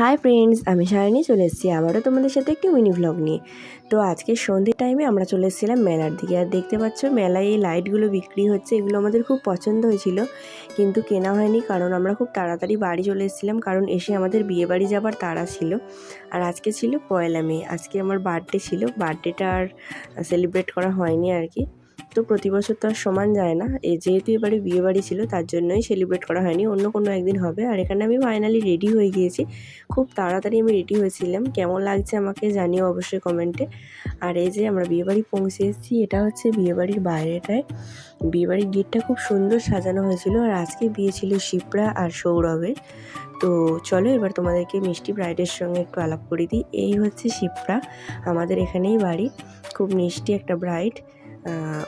Hi friends, আমি সায়নী চলে এসেছি আবারও তোমাদের সাথে একটি মিনি ভ্লগ নিয়ে। তো আজকে সন্ধ্যের টাইমে আমরা চলে এসেছিলাম মেলার দিকে। আর দেখতে পাচ্ছ মেলায় এই লাইটগুলো বিক্রি হচ্ছে, এগুলো আমাদের খুব পছন্দ হয়েছিল কিন্তু কেনা হয়নি, কারণ আমরা খুব তাড়াতাড়ি বাড়ি চলে এসেছিলাম, কারণ এসে আমাদের বিয়েবাড়ি যাবার তাড়া ছিল। আর আজকে ছিল 1 মে, আজকে আমার বার্থডে ছিল। বার্থডেটা আর সেলিব্রেট করা হয়নি আর কি। তো প্রতি বছর তো আর সমান যায় না, যেহেতু এবারে বিয়েবাড়ি ছিল তার জন্যই সেলিব্রেট করা হয়নি, অন্য কোনো একদিন হবে। আর এখানে আমি ফাইনালি রেডি হয়ে গিয়েছি, খুব তাড়াতাড়ি আমি রেডি হয়েছিলাম। কেমন লাগছে আমাকে জানিও অবশ্যই কমেন্টে। আর এই যে আমরা বিয়েবাড়ি পৌঁছে এসেছি, এটা হচ্ছে বিয়েবাড়ির বাইরেটায়। বিয়েবাড়ির গেটটা খুব সুন্দর সাজানো হয়েছিল। আর আজকে বিয়ে ছিল শিপ্রা আর সৌরভের। তো চলো এবার তোমাদেরকে মিষ্টি ব্রাইডের সঙ্গে একটু আলাপ করে দিই। এই হচ্ছে শিপ্রা, আমাদের এখানেই বাড়ি, খুব মিষ্টি একটা ব্রাইড।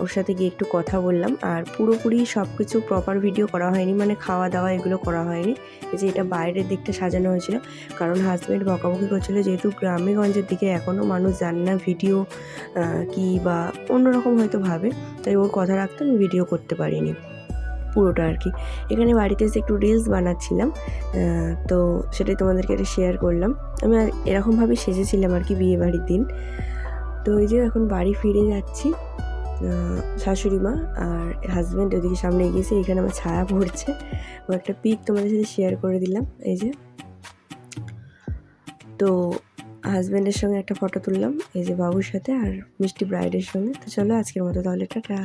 ওর সাথে গিয়ে একটু কথা বললাম। আর পুরোপুরি সব কিছু প্রপার ভিডিও করা হয়নি, মানে খাওয়া দাওয়া এগুলো করা হয়নি। এই যে এটা বাইরের দিকটা সাজানো হয়েছিল, কারণ হাজব্যান্ড বকাবকি করছিল, যেহেতু গ্রামেগঞ্জের দিকে এখনও মানুষ জানে না ভিডিও কি বা অন্যরকম হয়তো ভাবে, তাই ওর কথা রাখতে আমি ভিডিও করতে পারিনি পুরোটা আর কি। এখানে বাড়িতে এসে একটু রিলস বানাচ্ছিলাম, তো সেটাই তোমাদেরকে এটা শেয়ার করলাম। আমি এরকমভাবে সেজেছিলাম আর কি বিয়ে বাড়ির দিন। তো এই যে এখন বাড়ি ফিরে যাচ্ছি। শাশুড়ি মা আর হাজব্যান্ড ওদিকে সামনে এগিয়েছে, এখানে আমার ছায়া পড়ছে। ও একটা পিক তোমাদের সাথে শেয়ার করে দিলাম। এই যে, তো হাজব্যান্ডের সঙ্গে একটা ফটো তুললাম এই যে বাবুর সাথে, আর মিষ্টি ব্রাইডের সঙ্গে। তো চলো আজকের মতো তাহলে টাটা।